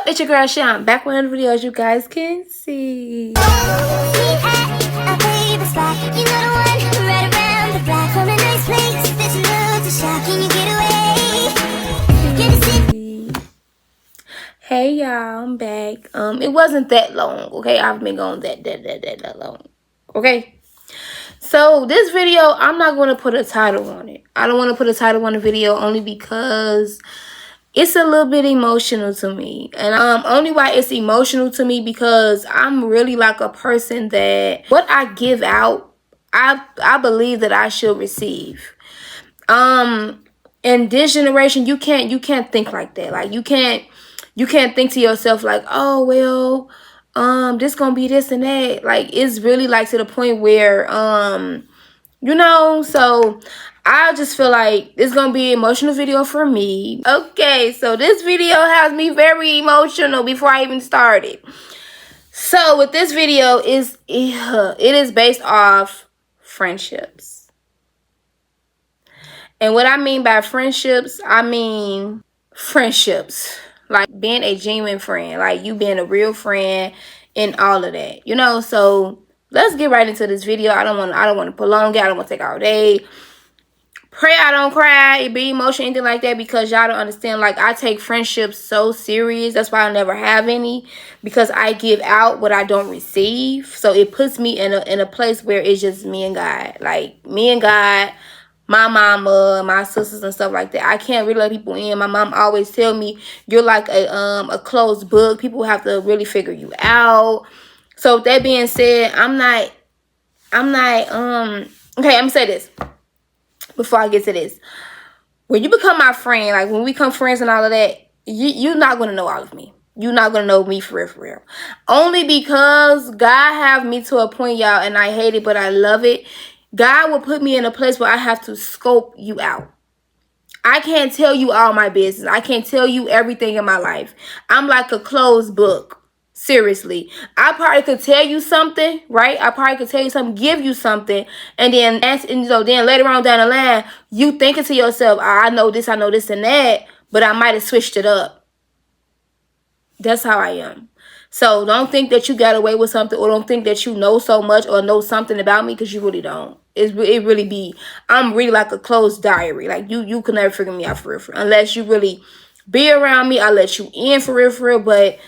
up? It's your girl Sean, back with another video, as you guys can see. Hey y'all, I'm back. It wasn't that long, okay? I've been gone that long, okay? So this video, I'm not going to put a title on it. I don't want to put a title on the video only because it's a little bit emotional to me. And only why it's emotional to me because I'm really like a person that what I give out, I believe that I should receive. In this generation, you can't think like that. Like you can't think to yourself like, oh well, this gonna be this and that. Like it's really like to the point where you know, so I just feel like it's gonna be an emotional video for me. Okay, so this video has me very emotional before I even started. So with this video it is based off friendships. And what I mean by friendships, I mean friendships. Like being a genuine friend, like you being a real friend and all of that. You know, so let's get right into this video. I don't want to prolong it. I don't want to take all day. Pray I don't cry, be emotional, anything like that, because y'all don't understand. Like I take friendships so serious. That's why I never have any, because I give out what I don't receive. So it puts me in a place where it's just me and God. Like me and God, my mama, my sisters and stuff like that. I can't really let people in. My mom always tell me you're like a closed book. People have to really figure you out. So with that being said, I'm not okay, I'm gonna say this before I get to this. When you become my friend, like when we become friends and all of that, you're not gonna know all of me. You're not gonna know me for real. Only because God have me to a point, y'all, and I hate it, but I love it. God will put me in a place where I have to scope you out. I can't tell you all my business. I can't tell you everything in my life. I'm like a closed book. Seriously. I probably could tell you something, right? I probably could tell you something, give you something, and then then later on down the line, you thinking to yourself, I know this and that, but I might have switched it up. That's how I am. So don't think that you got away with something, or don't think that you know so much or know something about me, because you really don't. It really be, I'm really like a closed diary. Like you can never figure me out for real. Unless you really be around me, I'll let you in for real. But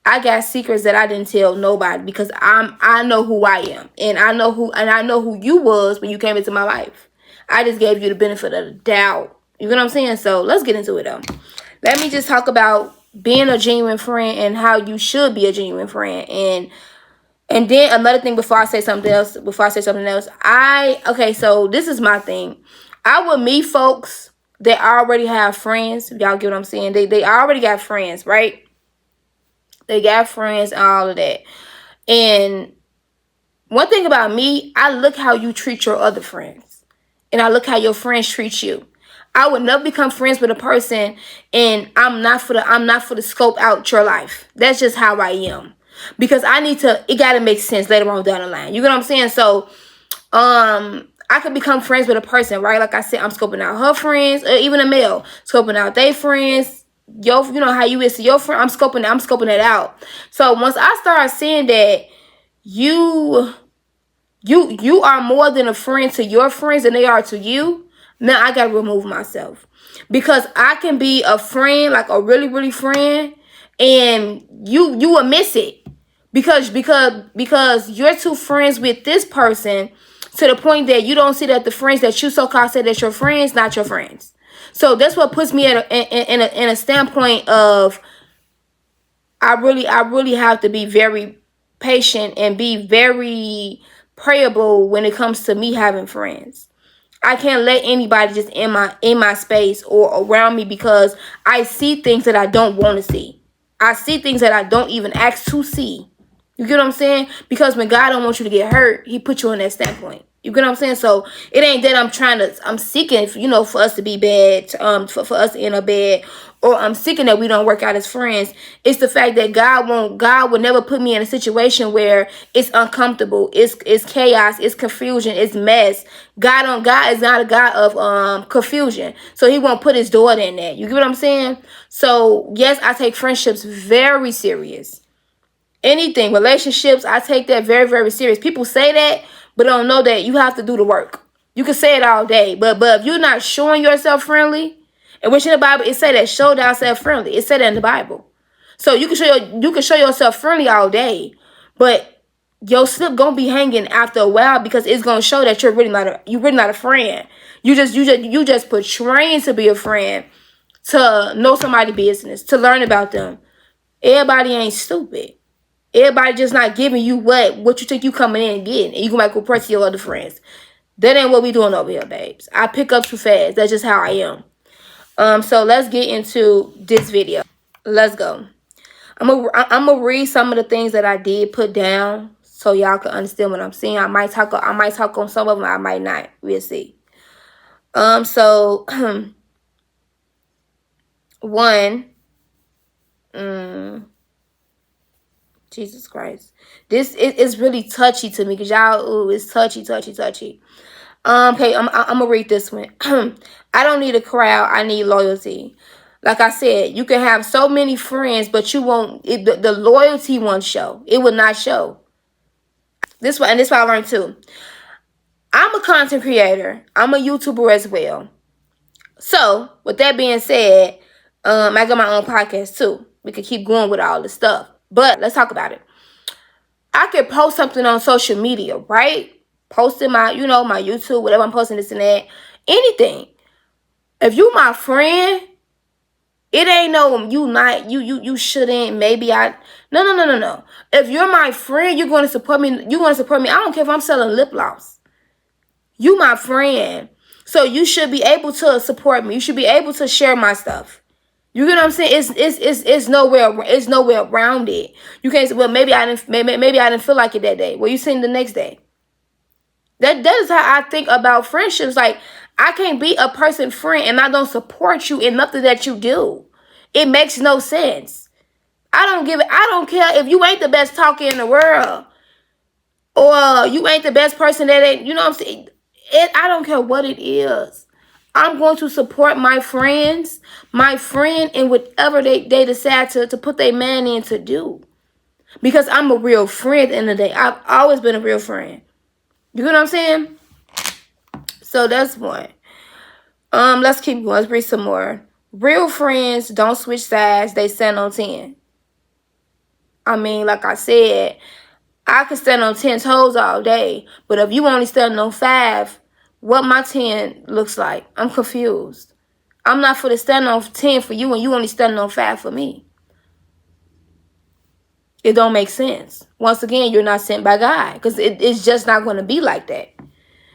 I got secrets that I didn't tell nobody, because I know who I am, and I know who you was when you came into my life. I just gave you the benefit of the doubt. You know what I'm saying? So let's get into it though. Let me just talk about being a genuine friend and how you should be a genuine friend. And then another thing before I say something else, okay, so this is my thing. I would meet folks that already have friends. Y'all get what I'm saying? They already got friends, right? They got friends and all of that. And one thing about me, I look how you treat your other friends. And I look how your friends treat you. I would never become friends with a person and I'm not for the scope out your life. That's just how I am. Because it gotta make sense later on down the line. You get what I'm saying? So I could become friends with a person, right? Like I said, I'm scoping out her friends, or even a male, scoping out their friends. You know how you is to your friend. I'm scoping it out. So once I start seeing that you are more than a friend to your friends than they are to you, now I gotta remove myself. Because I can be a friend, like a really, really friend, and you will miss it. Because you're too friends with this person to the point that you don't see that the friends that you so-called say that your friends, not your friends. So that's what puts me in a standpoint of I really have to be very patient and be very prayerful when it comes to me having friends. I can't let anybody just in my space or around me, because I see things that I don't want to see. I see things that I don't even ask to see. You get what I'm saying? Because when God don't want you to get hurt, he put you in that standpoint. You get what I'm saying? So it ain't that I'm seeking, for us to be bad, for us to end up bad, or I'm seeking that we don't work out as friends. It's the fact that God will never put me in a situation where it's uncomfortable, it's chaos, it's confusion, it's mess. God is not a God of confusion. So he won't put his daughter in that. You get what I'm saying? So yes, I take friendships very serious. Anything, relationships, I take that very, very serious. People say that, but don't know that you have to do the work. You can say it all day, but if you're not showing yourself friendly, and which in the Bible it say that show thyself friendly. It said that in the Bible. So you can show yourself friendly all day, but your slip gonna be hanging after a while because it's gonna show that you're really not a friend. You just portraying to be a friend, to know somebody's business, to learn about them. Everybody ain't stupid. Everybody just not giving you what you think you coming in and getting, and you can go press your other friends. That ain't what we doing over here, babes. I pick up too fast. That's just how I am. So let's get into this video. Let's go. I'm gonna read some of the things that I did put down so y'all can understand what I'm saying. I might talk on some of them. I might not. We'll see. So one. Jesus Christ. This is really touchy to me because y'all, it's touchy. Okay, I'm gonna read this one. I don't need a crowd. I need loyalty. Like I said, you can have so many friends, but you won't. The loyalty won't show. It will not show. This one, and this one I learned too. I'm a content creator. I'm a YouTuber as well. So with that being said, I got my own podcast too. We could keep going with all this stuff, but let's talk about it. I could post something on social media, right? Posting my YouTube, whatever I'm posting, this and that, anything. If you my friend, it ain't no you shouldn't. Maybe I no. If you're my friend, you're going to support me. You're going to support me. I don't care if I'm selling lip gloss. You my friend, so you should be able to support me. You should be able to share my stuff. You get what I'm saying? It's nowhere around it. You can't say, well, maybe I didn't feel like it that day. Well, you sing the next day. That is how I think about friendships. Like, I can't be a person friend and I don't support you in nothing that you do. It makes no sense. I don't care if you ain't the best talker in the world, or you ain't the best person that ain't, you know what I'm saying? I don't care what it is. I'm going to support my friend in whatever they decide to put their man in to do. Because I'm a real friend at the end of the day. I've always been a real friend. You know what I'm saying? So that's one. Let's keep going. Let's read some more. Real friends don't switch sides. They stand on 10. I mean, like I said, I can stand on 10 toes all day. But if you only stand on 5, what my 10 looks like, I'm confused. I'm not for the stand on 10 for you and you only standing on 5 for me. It don't make sense. Once again, you're not sent by God, because it's just not going to be like that.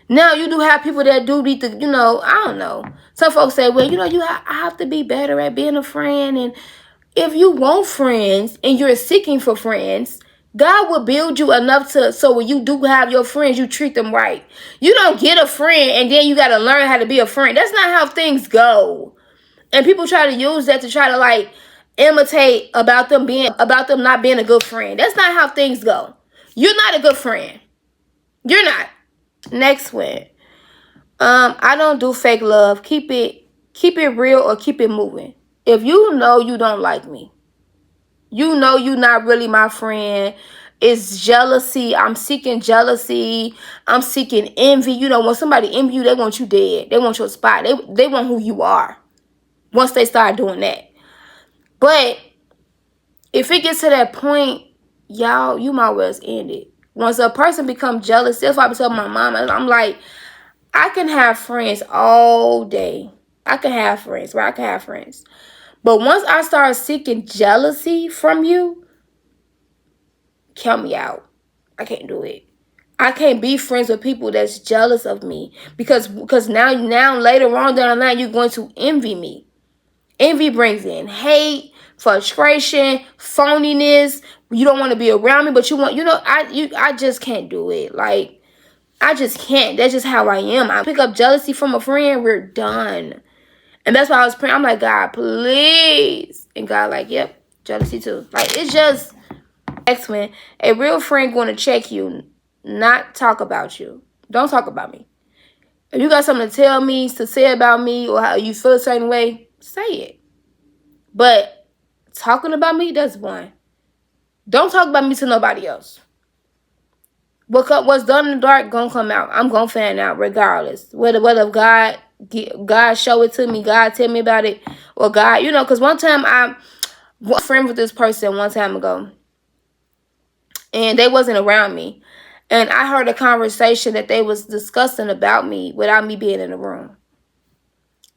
Now, you do have people that do need to, I don't know. Some folks say, well, I have to be better at being a friend. And if you want friends and you're seeking for friends, God will build you enough so when you do have your friends, you treat them right. You don't get a friend and then you got to learn how to be a friend. That's not how things go. And people try to use that to try to imitate about them not being a good friend. That's not how things go. You're not a good friend. You're not. Next one. I don't do fake love. Keep it real or keep it moving. If you know you don't like me, you know you're not really my friend. It's jealousy. I'm seeking jealousy. I'm seeking envy. When somebody envy you, they want you dead. They want your spot. They want who you are. Once they start doing that. But if it gets to that point, y'all, you might well end it. Once a person becomes jealous, that's why I tell my mom, I'm like, I can have friends all day. I can have friends, right? I can have friends. But once I start seeking jealousy from you, count me out. I can't do it. I can't be friends with people that's jealous of me. Because now later on down the line, you're going to envy me. Envy brings in hate, frustration, phoniness. You don't want to be around me, but you want, I just can't do it. Like, I just can't. That's just how I am. I pick up jealousy from a friend, we're done. And that's why I was praying. I'm like, God, please. And God like, yep, jealousy too. Like, it's just, next one, a real friend going to check you, not talk about you. Don't talk about me. If you got something to tell me, to say about me, or how you feel a certain way, say it. But talking about me, that's one. Don't talk about me to nobody else. What's done in the dark gonna come out. I'm gonna find out regardless. Whether God show it to me, God tell me about it, or God, because one time I was a friend with this person one time ago, and they wasn't around me, and I heard a conversation that they was discussing about me without me being in the room.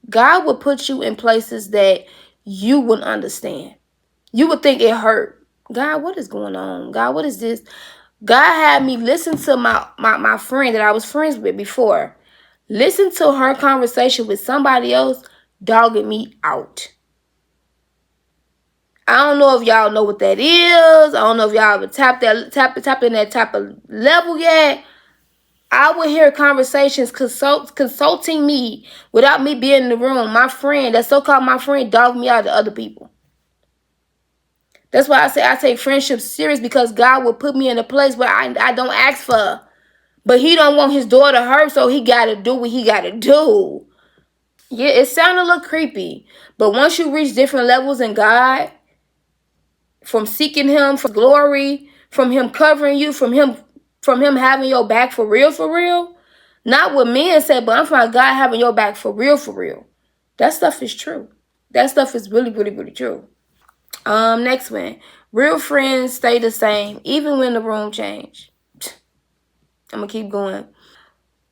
God will put you in places that you wouldn't understand. You would think it hurt. God, what is going on? God, what is this? God had me listen to my friend that I was friends with before. Listen to her conversation with somebody else dogging me out. I don't know if y'all know what that is. I don't know if y'all ever tapped in that type of level yet. I would hear conversations consulting me without me being in the room. My friend, that so-called my friend, dogged me out to other people. That's why I say I take friendship serious, because God will put me in a place where I don't ask for. But he don't want his daughter hurt, so he got to do what he got to do. Yeah, it sounded a little creepy. But once you reach different levels in God, from seeking him for glory, from him covering you, from him having your back for real, not what men say, but I'm from God having your back for real. That stuff is true. That stuff is really true. Next one. Real friends stay the same, even when the room change. I'm going to keep going.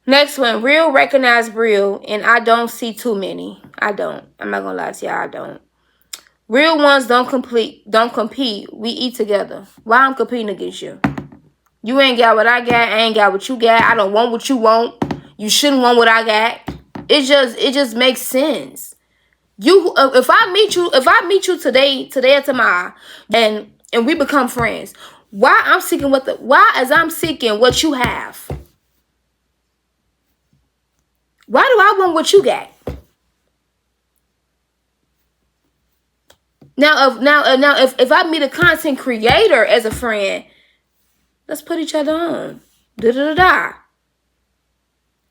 Next one. Real recognize real, and I don't see too many. I don't. I'm not going to lie to y'all, I don't. Real ones don't compete. We eat together. Why I'm competing against you? You ain't got what I got. I ain't got what you got. I don't want what you want. You shouldn't want what I got. It just makes sense. You, if I meet you today or tomorrow, and we become friends, why I'm seeking I'm seeking what you have? Why do I want what you got? Now if I meet a content creator as a friend, let's put each other on. Da.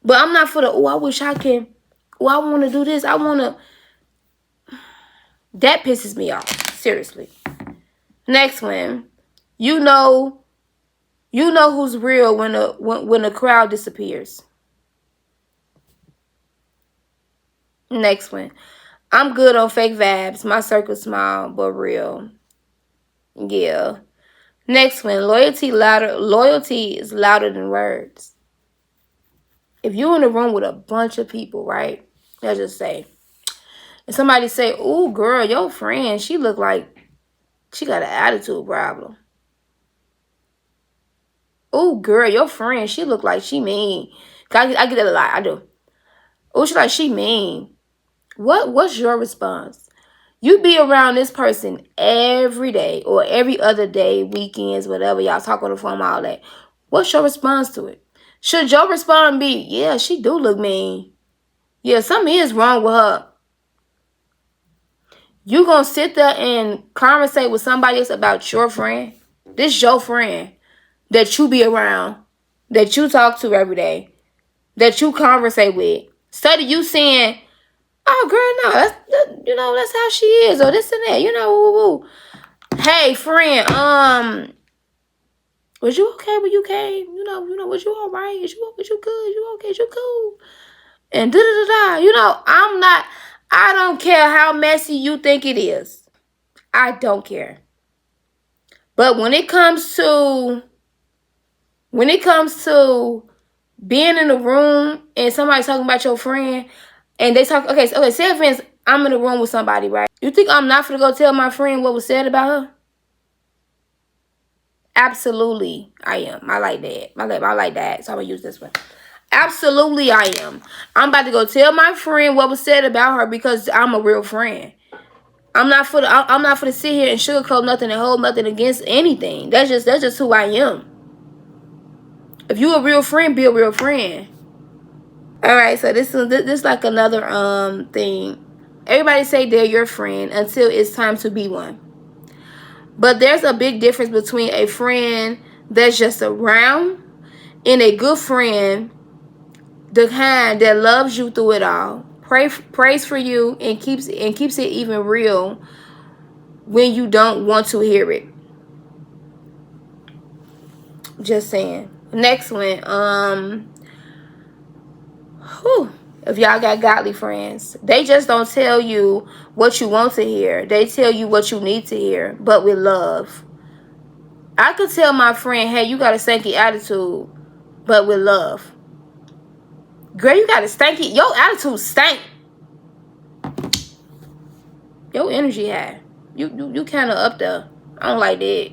But I'm not for the, I wish I can, I want to do this. That pisses me off. Seriously. Next one. You know who's real when the crowd disappears. Next one. I'm good on fake vibes. My circle's small but real. Yeah. Next one. Loyalty is louder than words. If you're in a room with a bunch of people, right? Let's just say, and somebody say, "Ooh, girl, your friend, she look like she got an attitude problem." "Ooh, girl, your friend, she look like she mean." I get that a lot. I do. "Ooh, she mean." What's your response? You be around this person every day or every other day, weekends, whatever, y'all talk on the phone, all that. What's your response to it? Should your response be, "Yeah, she do look mean. Yeah, something is wrong with her"? You gonna sit there and conversate with somebody else about your friend? This your friend that you be around, that you talk to every day, that you conversate with. Instead of you saying, "Oh, girl, no, that's how she is," or this and that, woo. Hey, friend, was you okay when you came? Was you all right? Was you good? You okay? You cool? And I don't care how messy you think it is. I don't care. But when it comes to being in the room and somebody's talking about your friend, and they talk, okay, say for instance, I'm in the room with somebody, right? You think I'm not gonna go tell my friend what was said about her? Absolutely, I am. I like that. I like that. So I'm gonna use this one. Absolutely, I am. I'm about to go tell my friend what was said about her because I'm a real friend. I'm not for to sit here and sugarcoat nothing and hold nothing against anything. That's just who I am. If you a real friend, be a real friend. All right, so this like another thing. Everybody say they're your friend until it's time to be one. But there's a big difference between a friend that's just around and a good friend, the kind that loves you through it all, prays for you, and keeps it even real when you don't want to hear it. Just saying. Next one, if y'all got godly friends, they just don't tell you what you want to hear. They tell you what you need to hear, but with love. I could tell my friend, hey, you got a stanky attitude, but with love. Girl, you got a stanky, your attitude stank. Your energy high. You kind of up there. I don't like that.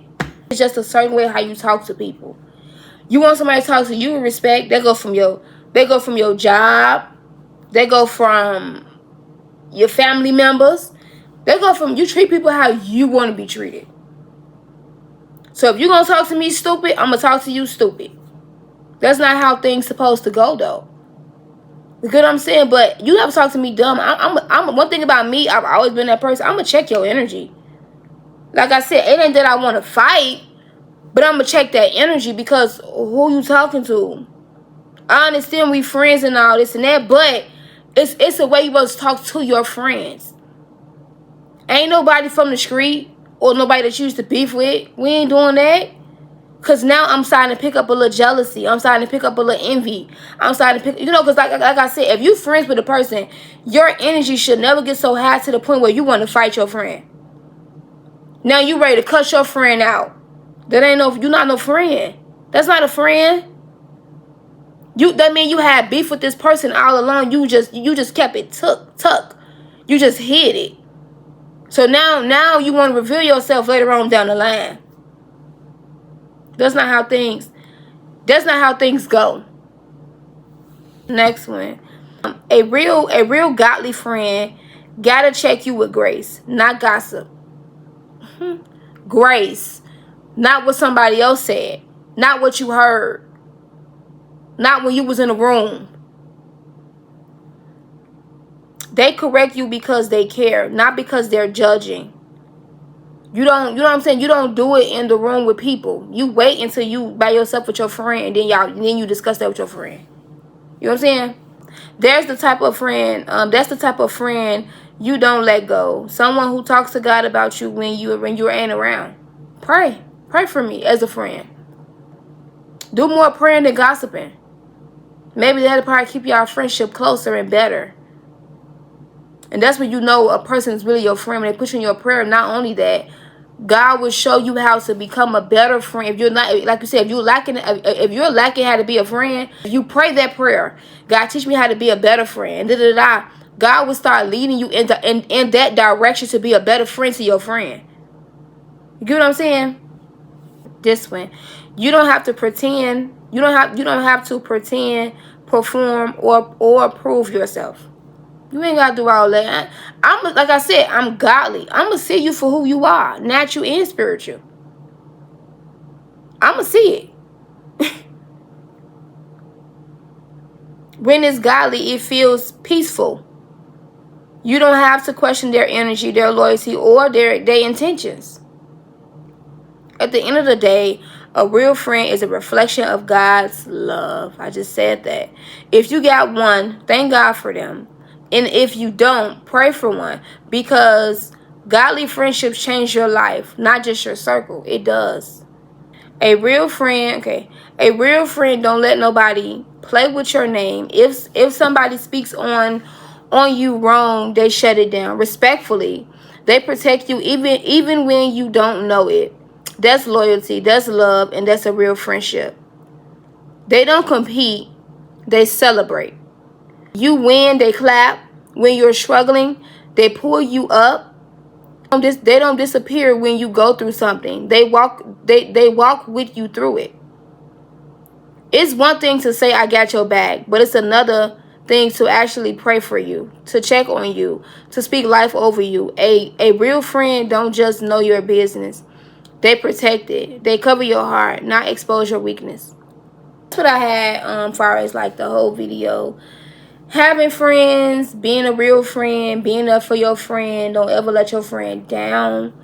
It's just a certain way how you talk to people. You want somebody to talk to you with respect, they go from your job. They go from your family members. They go from, you treat people how you want to be treated. So if you're going to talk to me stupid, I'm going to talk to you stupid. That's not how things supposed to go, though. You get what I'm saying? But you never talk to me dumb. I'm one thing about me, I've always been that person. I'm going to check your energy. Like I said, it ain't that I want to fight, but I'm going to check that energy because who you talking to? I understand we friends and all this and that, but it's a way you supposed to talk to your friends. Ain't nobody from the street or nobody that you used to beef with. We ain't doing that. Because now I'm starting to pick up a little jealousy. I'm starting to pick up a little envy. I'm starting to pick, because like I said, if you friends with a person, your energy should never get so high to the point where you want to fight your friend. Now you ready to cut your friend out. You're not no friend. That's not a friend. That mean you had beef with this person all along. You just kept it tuck. You just hid it. So now you want to reveal yourself later on down the line. That's not how things go. Next one. A real godly friend gotta check you with grace, not gossip. Grace. Not what somebody else said. Not what you heard. Not when you was in the room. They correct you because they care, not because they're judging. You know what I'm saying? You don't do it in the room with people. You wait until you by yourself with your friend, and then you discuss that with your friend. You know what I'm saying? That's the type of friend you don't let go. Someone who talks to God about you when you ain't around. Pray for me as a friend. Do more praying than gossiping. Maybe that'll probably keep y'all friendship closer and better. And that's when you know a person is really your friend, when they put you in your prayer. Not only that, God will show you how to become a better friend. If you're not, like you said, if you're lacking how to be a friend, if you pray that prayer, God, teach me how to be a better friend. God will start leading you in that direction to be a better friend to your friend. You get what I'm saying? This one, you don't have to pretend. You don't have to pretend, perform, or prove yourself. You ain't gotta do all that. Like I said, I'm godly. I'm gonna see you for who you are, natural and spiritual. I'm gonna see it. When it's godly, it feels peaceful. You don't have to question their energy, their loyalty, or their intentions. At the end of the day, a real friend is a reflection of God's love. I just said that. If you got one, thank God for them. And if you don't, pray for one. Because godly friendships change your life, not just your circle. It does. A real friend don't let nobody play with your name. If somebody speaks on you wrong, they shut it down. Respectfully, they protect you even when you don't know it. That's loyalty, that's love, and that's a real friendship. They don't compete, they celebrate. You win, they clap. When you're struggling, they pull you up. They don't disappear when you go through something. They walk with you through it. It's one thing to say I got your back, but it's another thing to actually pray for you, to check on you, to speak life over you. A real friend don't just know your business. They protect it. They cover your heart, not expose your weakness. That's what I had far as like the whole video. Having friends, being a real friend, being up for your friend. Don't ever let your friend down.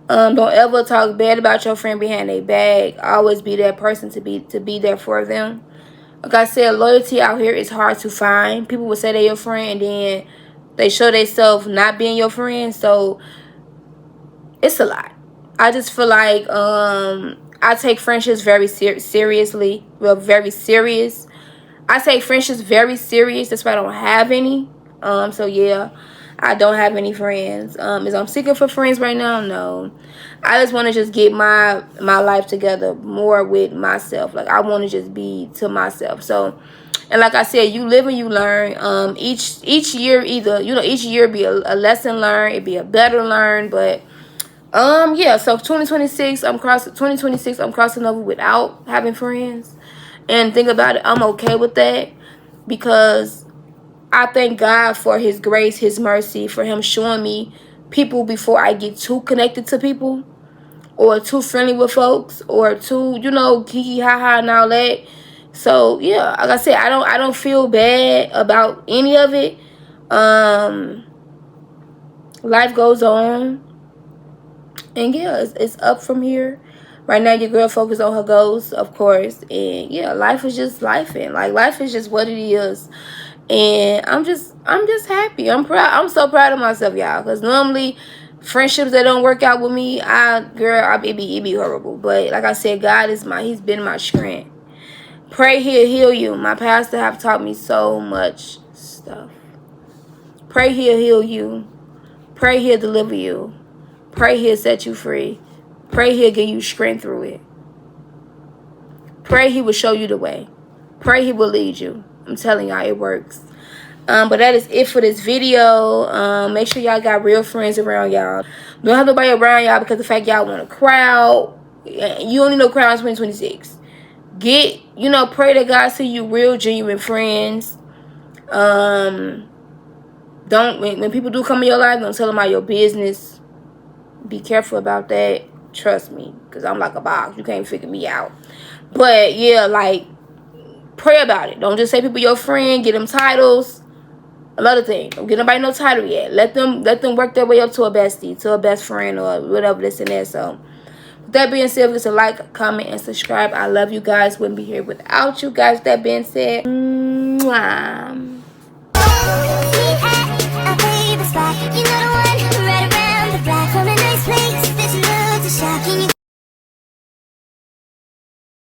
Don't ever talk bad about your friend behind their back. Always be that person to be there for them. Like I said, loyalty out here is hard to find. People will say they're your friend and then they show themselves not being your friend. So it's a lot. I just feel like I take friendships very seriously. Well, very serious. I take friendships very serious. That's why I don't have any. So yeah, I don't have any friends. Is I'm seeking for friends right now? No. I just want to just get my life together more with myself. Like I want to just be to myself. So, and like I said, you live and you learn. Each year, either each year be a lesson learned. It be a better learn. But yeah. So 2026, I'm crossing over without having friends. And think about it, I'm okay with that because I thank God for his grace, his mercy, for him showing me people before I get too connected to people or too friendly with folks or too, kiki ha ha and all that. So yeah, like I said, I don't feel bad about any of it. Life goes on. And yeah, it's up from here. Right now, your girl focused on her goals, of course. And yeah, life is just life, and like life is just what it is. And I'm just happy. I'm proud. I'm so proud of myself, y'all. Because normally, friendships that don't work out with me, it be horrible. But like I said, God is he's been my strength. Pray he'll heal you. My pastor have taught me so much stuff. Pray he'll heal you. Pray he'll deliver you. Pray he'll set you free. Pray he'll give you strength through it. Pray he will show you the way. Pray he will lead you. I'm telling y'all, it works. But that is it for this video. Make sure y'all got real friends around y'all. Don't have nobody around y'all because the fact y'all want a crowd. You only know crowd in 2026. Pray that God see you real, genuine friends. When people do come in your life, don't tell them about your business. Be careful about that. Trust me, because I'm like a box. You can't figure me out. But yeah, like, pray about it. Don't just say people your friend. Get them titles. Another thing, don't get nobody no title yet. Let them work their way up to a bestie, to a best friend, or whatever this and that. So with that being said, just a like, comment, and subscribe. I love you guys. Wouldn't be here without you guys. With that being said, mwah.